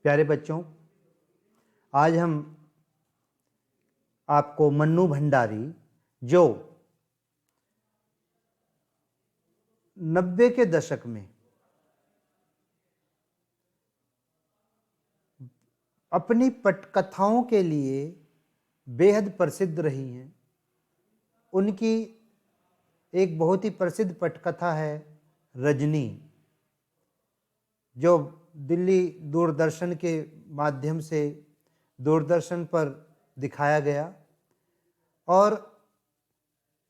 प्यारे बच्चों, आज हम आपको मन्नू भंडारी जो 90 के दशक में अपनी पटकथाओं के लिए बेहद प्रसिद्ध रही हैं, उनकी एक बहुत ही प्रसिद्ध पटकथा है रजनी, जो दिल्ली दूरदर्शन के माध्यम से दूरदर्शन पर दिखाया गया। और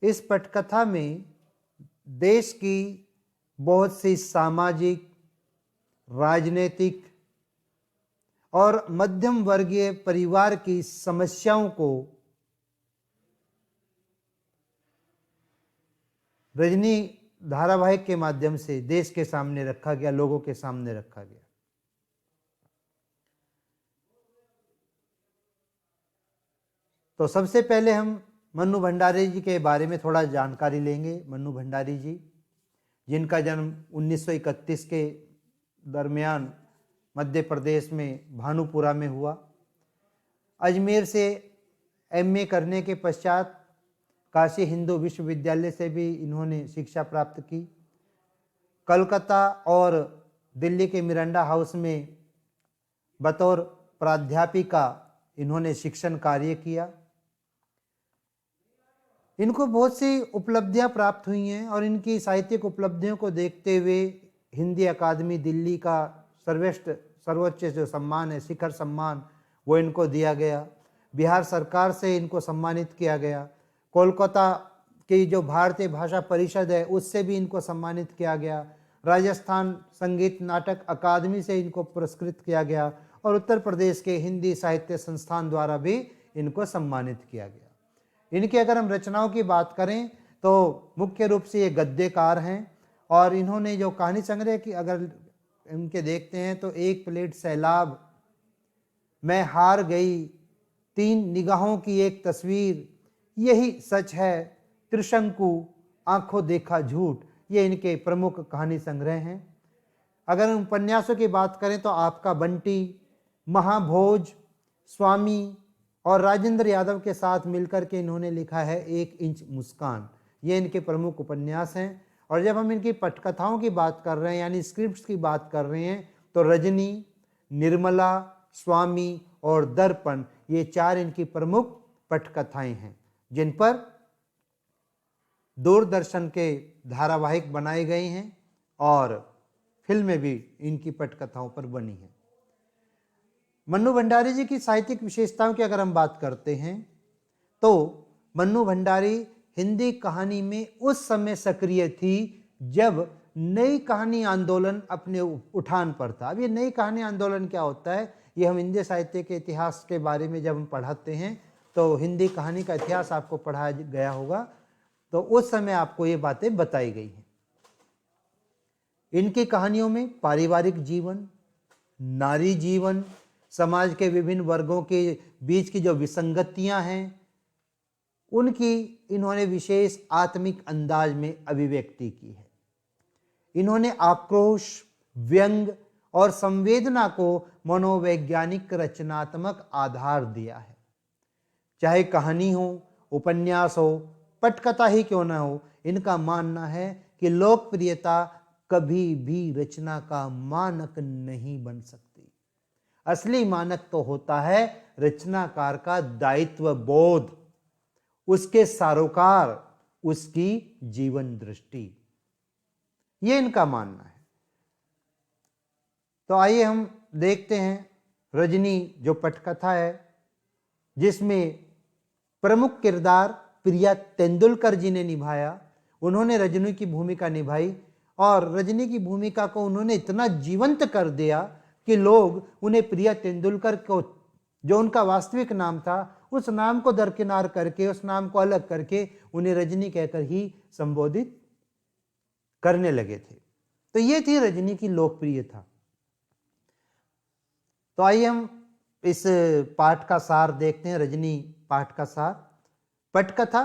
इस पटकथा में देश की बहुत सी सामाजिक, राजनीतिक और मध्यम वर्गीय परिवार की समस्याओं को रजनी धारावाहिक के माध्यम से देश के सामने रखा गया, लोगों के सामने रखा गया। तो सबसे पहले हम मन्नू भंडारी जी के बारे में थोड़ा जानकारी लेंगे। मन्नू भंडारी जी, जिनका जन्म 1931 के दरमियान मध्य प्रदेश में भानुपुरा में हुआ। अजमेर से एमए करने के पश्चात काशी हिंदू विश्वविद्यालय से भी इन्होंने शिक्षा प्राप्त की। कलकत्ता और दिल्ली के मिरांडा हाउस में बतौर प्राध्यापिका इन्होंने शिक्षण कार्य किया। इनको बहुत सी उपलब्धियां प्राप्त हुई हैं और इनकी साहित्यिक उपलब्धियों को देखते हुए हिंदी अकादमी दिल्ली का सर्वोच्च जो सम्मान है, शिखर सम्मान, वो इनको दिया गया। बिहार सरकार से इनको सम्मानित किया गया। कोलकाता की जो भारतीय भाषा परिषद है, उससे भी इनको सम्मानित किया गया। राजस्थान संगीत नाटक अकादमी से इनको पुरस्कृत किया गया और उत्तर प्रदेश के हिंदी साहित्य संस्थान द्वारा भी इनको सम्मानित किया गया। इनकी अगर हम रचनाओं की बात करें तो मुख्य रूप से ये गद्यकार हैं और इन्होंने जो कहानी संग्रह की अगर इनके देखते हैं तो एक प्लेट सैलाब, मैं हार गई, तीन निगाहों की एक तस्वीर, यही सच है, त्रिशंकु, आंखों देखा झूठ, ये इनके प्रमुख कहानी संग्रह हैं। अगर हम उपन्यासों की बात करें तो आपका बंटी, महाभोज, स्वामी और राजेंद्र यादव के साथ मिलकर के इन्होंने लिखा है 1 इंच मुस्कान, ये इनके प्रमुख उपन्यास हैं। और जब हम इनकी पटकथाओं की बात कर रहे हैं यानी स्क्रिप्ट्स की बात कर रहे हैं तो रजनी, निर्मला, स्वामी और दर्पण, ये 4 इनकी प्रमुख पटकथाएं हैं जिन पर दूरदर्शन के धारावाहिक बनाए गए हैं और फिल्में भी इनकी पटकथाओं पर बनी हैं। मन्नू भंडारी जी की साहित्यिक विशेषताओं की अगर हम बात करते हैं तो मन्नू भंडारी हिंदी कहानी में उस समय सक्रिय थी जब नई कहानी आंदोलन अपने उठान पर था। अब ये नई कहानी आंदोलन क्या होता है, ये हम हिंदी साहित्य के इतिहास के बारे में जब हम पढ़ाते हैं तो हिंदी कहानी का इतिहास आपको पढ़ाया गया होगा, तो उस समय आपको ये बातें बताई गई हैं। इनकी कहानियों में पारिवारिक जीवन, नारी जीवन, समाज के विभिन्न वर्गों के बीच की जो विसंगतियां हैं, उनकी इन्होंने विशेष आत्मिक अंदाज में अभिव्यक्ति की है। इन्होंने आक्रोश, व्यंग और संवेदना को मनोवैज्ञानिक रचनात्मक आधार दिया है। चाहे कहानी हो, उपन्यास हो, पटकथा ही क्यों न हो, इनका मानना है कि लोकप्रियता कभी भी रचना का मानक नहीं बन सकती। असली मानक तो होता है रचनाकार का दायित्व बोध, उसके सरोकार, उसकी जीवन दृष्टि, ये इनका मानना है। तो आइए हम देखते हैं रजनी जो पटकथा है, जिसमें प्रमुख किरदार प्रिया तेंदुलकर जी ने निभाया। उन्होंने रजनी की भूमिका निभाई और रजनी की भूमिका को उन्होंने इतना जीवंत कर दिया कि लोग उन्हें प्रिया तेंदुलकर को, जो उनका वास्तविक नाम था, उस नाम को दरकिनार करके, उस नाम को अलग करके उन्हें रजनी कहकर ही संबोधित करने लगे थे। तो ये थी रजनी की लोकप्रियता। तो आइए हम इस पाठ का सार देखते हैं। रजनी पाठ का सार, पटकथा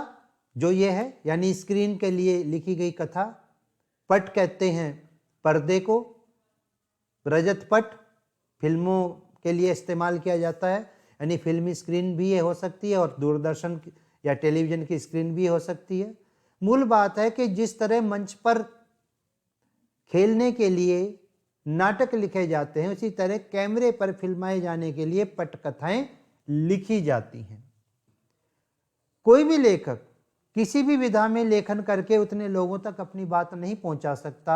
जो ये है यानी स्क्रीन के लिए लिखी गई कथा। पट कहते हैं पर्दे को, रजत पट फिल्मों के लिए इस्तेमाल किया जाता है, यानी फिल्मी स्क्रीन भी ये हो सकती है और दूरदर्शन या टेलीविज़न की स्क्रीन भी हो सकती है। मूल बात है कि जिस तरह मंच पर खेलने के लिए नाटक लिखे जाते हैं, उसी तरह कैमरे पर फिल्माए जाने के लिए पटकथाएं लिखी जाती हैं। कोई भी लेखक किसी भी विधा में लेखन करके उतने लोगों तक अपनी बात नहीं पहुंचा सकता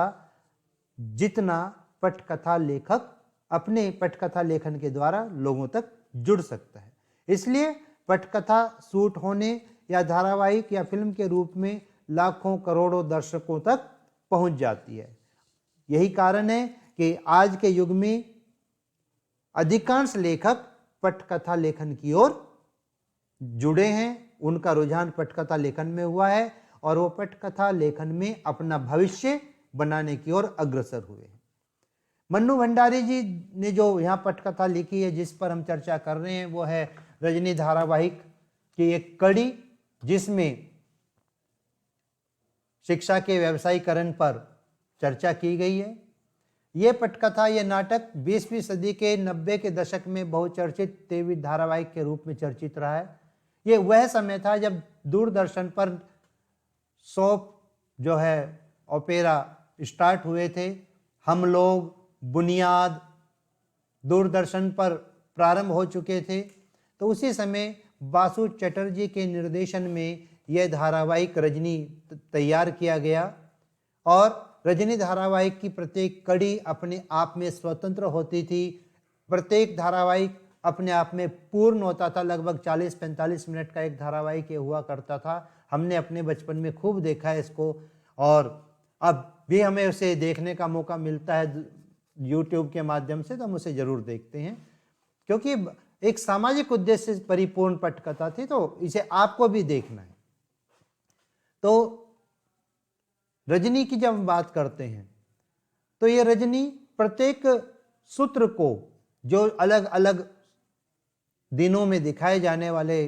जितना पटकथा लेखक अपने पटकथा लेखन के द्वारा लोगों तक जुड़ सकता है। इसलिए पटकथा शूट होने या धारावाहिक या फिल्म के रूप में लाखों करोड़ों दर्शकों तक पहुंच जाती है। यही कारण है कि आज के युग में अधिकांश लेखक पटकथा लेखन की ओर जुड़े हैं, उनका रुझान पटकथा लेखन में हुआ है और वो पटकथा लेखन में अपना भविष्य बनाने की ओर अग्रसर हुए हैं। मन्नू भंडारी जी ने जो यहाँ पटकथा लिखी है जिस पर हम चर्चा कर रहे हैं वो है रजनी धारावाहिक की एक कड़ी, जिसमें शिक्षा के व्यवसायीकरण पर चर्चा की गई है। ये पटकथा, ये नाटक 20वीं सदी के 90 के दशक में बहुचर्चित टीवी धारावाहिक के रूप में चर्चित रहा है। ये वह समय था जब दूरदर्शन पर सोप जो है ओपेरा स्टार्ट हुए थे। हम लोग, बुनियाद दूरदर्शन पर प्रारंभ हो चुके थे। तो उसी समय बासु चटर्जी के निर्देशन में यह धारावाहिक रजनी तैयार किया गया और रजनी धारावाहिक की प्रत्येक कड़ी अपने आप में स्वतंत्र होती थी। प्रत्येक धारावाहिक अपने आप में पूर्ण होता था। लगभग 40-45 मिनट का एक धारावाहिक ये हुआ करता था। हमने अपने बचपन में खूब देखा है इसको और अब भी हमें उसे देखने का मौका मिलता है YouTube के माध्यम से, तो हम उसे जरूर देखते हैं क्योंकि एक सामाजिक उद्देश्य से परिपूर्ण पटकथा थी, तो इसे आपको भी देखना है। तो रजनी की जब हम बात करते हैं तो ये रजनी प्रत्येक सूत्र को, जो अलग अलग दिनों में दिखाए जाने वाले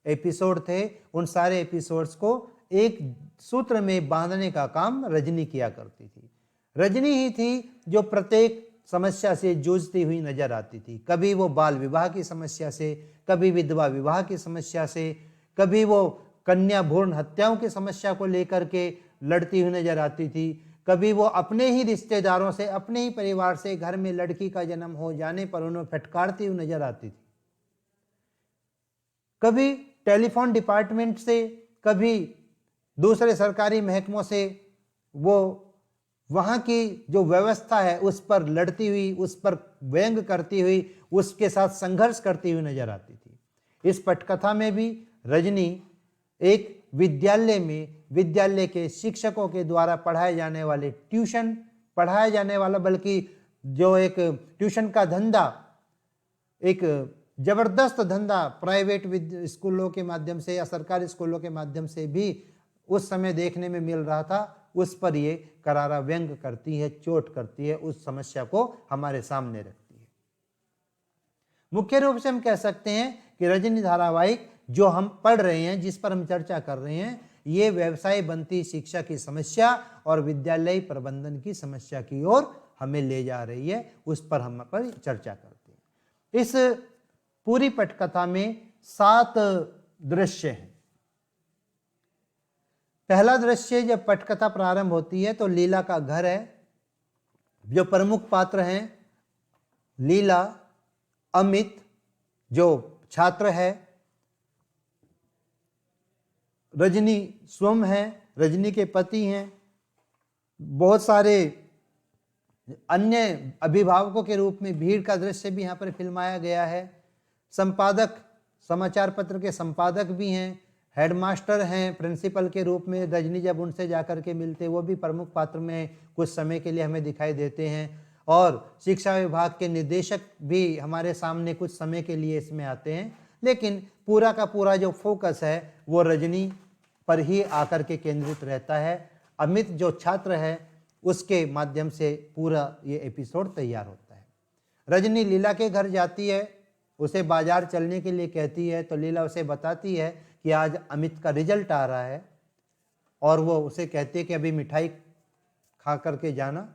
एपिसोड थे, उन सारे एपिसोड्स को एक सूत्र में बांधने का काम रजनी किया करती थी। रजनी ही थी जो प्रत्येक समस्या से जूझती हुई नजर आती थी। कभी वो बाल विवाह की समस्या से, कभी विधवा विवाह की समस्या से, कभी वो कन्या भ्रूण हत्याओं की समस्या को लेकर के लड़ती हुई नजर आती थी, कभी वो अपने ही रिश्तेदारों से, अपने ही परिवार से घर में लड़की का जन्म हो जाने पर उन्हें फटकारती हुई नजर आती थी। कभी टेलीफोन डिपार्टमेंट से, कभी दूसरे सरकारी महकमों से वो वहाँ की जो व्यवस्था है उस पर लड़ती हुई, उस पर व्यंग करती हुई, उसके साथ संघर्ष करती हुई नजर आती थी। इस पटकथा में भी रजनी एक विद्यालय में, विद्यालय के शिक्षकों के द्वारा पढ़ाए जाने वाले ट्यूशन, पढ़ाया जाने वाला बल्कि जो एक ट्यूशन का धंधा, एक जबरदस्त धंधा प्राइवेट स्कूलों के माध्यम से या सरकारी स्कूलों के माध्यम से भी उस समय देखने में मिल रहा था, उस पर ये करारा व्यंग करती है, चोट करती है, उस समस्या को हमारे सामने रखती है। मुख्य रूप से हम कह सकते हैं कि रजनी धारावाहिक जो हम पढ़ रहे हैं, जिस पर हम चर्चा कर रहे हैं, ये व्यवसाय बनती शिक्षा की समस्या और विद्यालय प्रबंधन की समस्या की ओर हमें ले जा रही है, उस पर हम पर चर्चा करते हैं। इस पूरी पटकथा में 7 दृश्य हैं। पहला दृश्य जब पटकथा प्रारंभ होती है तो लीला का घर है। जो प्रमुख पात्र हैं, लीला, अमित जो छात्र है, रजनी स्वयं है, रजनी के पति हैं, बहुत सारे अन्य अभिभावकों के रूप में भीड़ का दृश्य भी यहाँ पर फिल्माया गया है। संपादक, समाचार पत्र के संपादक भी हैं, हेडमास्टर हैं प्रिंसिपल के रूप में। रजनी जब उनसे जाकर के मिलते, वो भी प्रमुख पात्र में कुछ समय के लिए हमें दिखाई देते हैं और शिक्षा विभाग के निदेशक भी हमारे सामने कुछ समय के लिए इसमें आते हैं। लेकिन पूरा का पूरा जो फोकस है वो रजनी पर ही आकर के केंद्रित रहता है। अमित जो छात्र है उसके माध्यम से पूरा ये एपिसोड तैयार होता है। रजनी लीला के घर जाती है, उसे बाजार चलने के लिए कहती है, तो लीला उसे बताती है कि आज अमित का रिजल्ट आ रहा है और वो उसे कहती है कि अभी मिठाई खा करके जाना।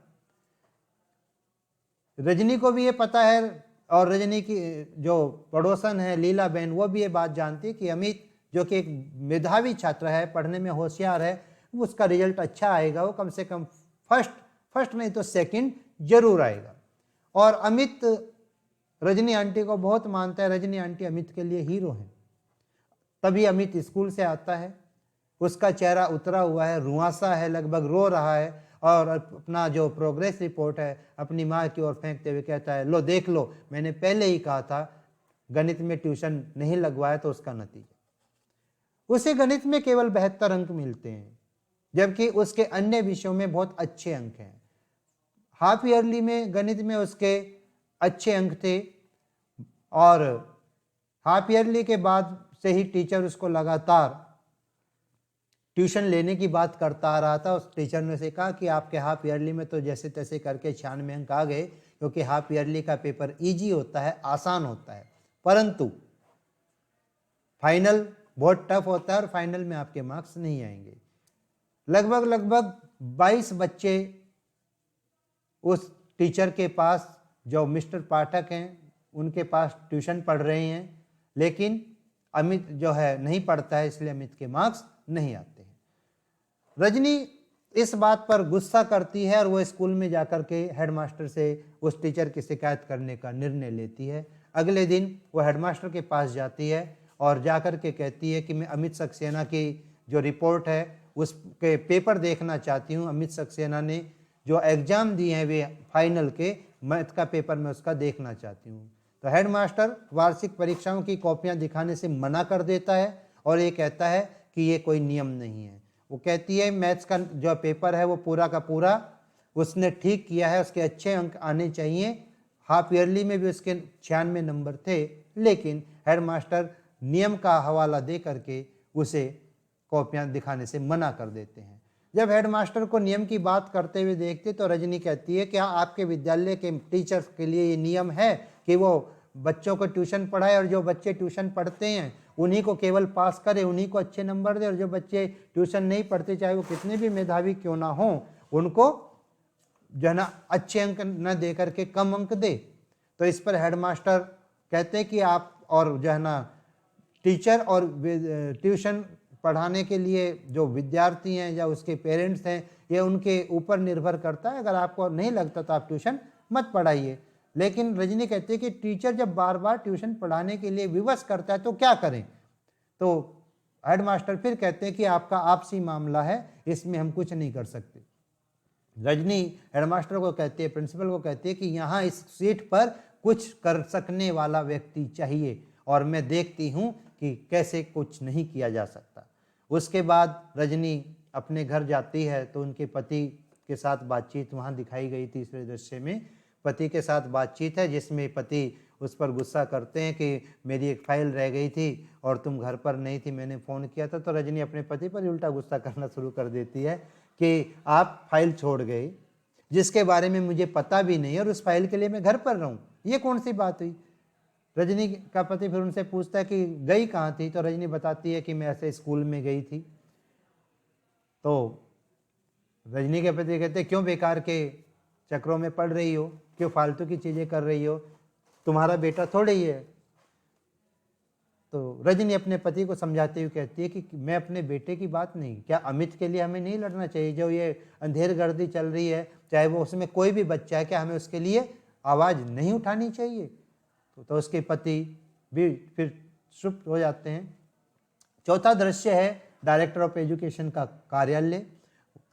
रजनी को भी ये पता है और रजनी की जो पड़ोसन है लीला बहन, वो भी ये बात जानती है कि अमित जो कि एक मेधावी छात्र है, पढ़ने में होशियार है, उसका रिजल्ट अच्छा आएगा, वो कम से कम फर्स्ट नहीं तो सेकंड जरूर आएगा। और अमित रजनी आंटी को बहुत मानता है, रजनी आंटी अमित के लिए हीरो है। तभी अमित स्कूल से आता है, उसका चेहरा उतरा हुआ है, रुआंसा है, लगभग रो रहा है, और अपना जो प्रोग्रेस रिपोर्ट है अपनी माँ की ओर फेंकते हुए कहता है, लो देख लो, मैंने पहले ही कहा था गणित में ट्यूशन नहीं लगवाया तो उसका नतीजा। उसे गणित में केवल 72 अंक मिलते हैं, जबकि उसके अन्य विषयों में बहुत अच्छे अंक हैं। हाफ ईयरली में गणित में उसके अच्छे अंक थे, और हाफ ईयरली के बाद से ही टीचर उसको लगातार ट्यूशन लेने की बात करता आ रहा था। उस टीचर ने से कहा कि आपके हाफ ईयरली में तो जैसे तैसे करके 96 अंक आ गए, क्योंकि हाफ ईयरली का पेपर इजी होता है, आसान होता है, परंतु फाइनल बहुत टफ होता है और फाइनल में आपके मार्क्स नहीं आएंगे। लगभग 22 बच्चे उस टीचर के पास, जो मिस्टर पाठक हैं, उनके पास ट्यूशन पढ़ रहे हैं, लेकिन अमित जो है नहीं पढ़ता है, इसलिए अमित के मार्क्स नहीं आते हैं। रजनी इस बात पर गुस्सा करती है और वो स्कूल में जाकर के हेडमास्टर से उस टीचर की शिकायत करने का निर्णय लेती है। अगले दिन वो हेडमास्टर के पास जाती है और जाकर के कहती है कि मैं अमित सक्सेना की जो रिपोर्ट है उसके पेपर देखना चाहती हूँ। अमित सक्सेना ने जो एग्जाम दिए हैं वे फाइनल के मैथ का पेपर मैं उसका देखना चाहती हूँ। तो हेडमास्टर वार्षिक परीक्षाओं की कॉपियाँ दिखाने से मना कर देता है और ये कहता है कि ये कोई नियम नहीं है। वो कहती है मैथ्स का जो पेपर है वो पूरा का पूरा उसने ठीक किया है, उसके अच्छे अंक आने चाहिए। हाफ ईयरली में भी उसके 96 नंबर थे, लेकिन हेडमास्टर नियम का हवाला दे करके उसे कॉपियां दिखाने से मना कर देते हैं। जब हेडमास्टर को नियम की बात करते हुए देखते तो रजनी कहती है, क्या आपके विद्यालय के टीचर्स के लिए ये नियम है कि वो बच्चों को ट्यूशन पढ़ाए और जो बच्चे ट्यूशन पढ़ते हैं उन्हीं को केवल पास करे, उन्हीं को अच्छे नंबर दे, और जो बच्चे ट्यूशन नहीं पढ़ते चाहे वो कितने भी मेधावी क्यों ना हो उनको जो है ना अच्छे अंक न दे करके कम अंक दे। तो इस पर हेडमास्टर कहते हैं कि आप और जो है ना टीचर और ट्यूशन पढ़ाने के लिए जो विद्यार्थी हैं या उसके पेरेंट्स हैं ये उनके ऊपर निर्भर करता है, अगर आपको नहीं लगता तो आप ट्यूशन मत पढ़ाइए। लेकिन रजनी कहती है कि टीचर जब बार बार ट्यूशन पढ़ाने के लिए विवश करता है तो क्या करें। तो हेडमास्टर फिर कहते हैं कि आपका आपसी मामला है, इसमें हम कुछ नहीं कर सकते। रजनी हेडमास्टर को कहती है, प्रिंसिपल को कहती है कि यहाँ इस सीट पर कुछ कर सकने वाला व्यक्ति चाहिए और मैं देखती हूँ कि कैसे कुछ नहीं किया जा सकता। उसके बाद रजनी अपने घर जाती है तो उनके पति के साथ बातचीत वहाँ दिखाई गई। तीसरे दृश्य में पति के साथ बातचीत है जिसमें पति उस पर गुस्सा करते हैं कि मेरी एक फाइल रह गई थी और तुम घर पर नहीं थी, मैंने फ़ोन किया था। तो रजनी अपने पति पर उल्टा गुस्सा करना शुरू कर देती है कि आप फाइल छोड़ गए जिसके बारे में मुझे पता भी नहीं और उस फाइल के लिए मैं घर पर रहूं, ये कौन सी बात हुई। रजनी का पति फिर उनसे पूछता है कि गई कहाँ थी। तो रजनी बताती है कि मैं ऐसे स्कूल में गई थी। तो रजनी के पति कहते क्यों बेकार के चक्रों में पड़ रही हो, क्यों फालतू की चीज़ें कर रही हो, तुम्हारा बेटा थोड़े ही है। तो रजनी अपने पति को समझाते हुए कहती है कि मैं अपने बेटे की बात नहीं, क्या अमित के लिए हमें नहीं लड़ना चाहिए। जो ये अंधेरगर्दी चल रही है चाहे वो उसमें कोई भी बच्चा है, क्या हमें उसके लिए आवाज़ नहीं उठानी चाहिए। तो उसके पति भी फिर चुप हो जाते हैं। चौथा दृश्य है डायरेक्टर ऑफ एजुकेशन का कार्यालय।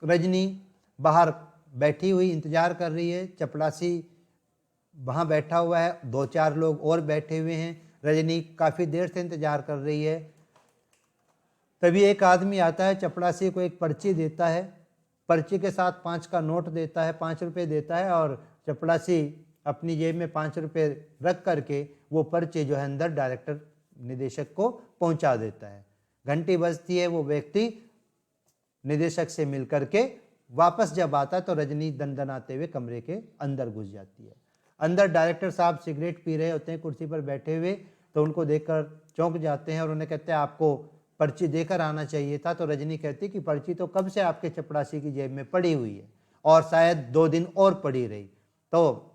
रजनी बाहर बैठी हुई इंतजार कर रही है, चपड़ासी वहाँ बैठा हुआ है, 2-4 लोग और बैठे हुए हैं। रजनी काफ़ी देर से इंतजार कर रही है। तभी एक आदमी आता है, चपड़ासी को एक पर्ची देता है, पर्ची के साथ 5 का नोट देता है, 5 रुपये देता है और चपड़ासी अपनी जेब में 5 रुपये रख करके वो पर्ची जो है अंदर डायरेक्टर निदेशक को पहुंचा देता है। घंटी बजती है, वो व्यक्ति निदेशक से मिल करके वापस जब आता है तो रजनी दनदनाते हुए कमरे के अंदर घुस जाती है। अंदर डायरेक्टर साहब सिगरेट पी रहे होते हैं कुर्सी पर बैठे हुए, तो उनको देखकर चौंक जाते हैं और उन्हें कहते हैं आपको पर्ची देकर आना चाहिए था। तो रजनी कहती कि पर्ची तो कब से आपके चपड़ासी की जेब में पड़ी हुई है और शायद 2 दिन और पड़ी रही। तो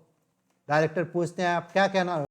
डायरेक्टर पूछते हैं आप क्या कहना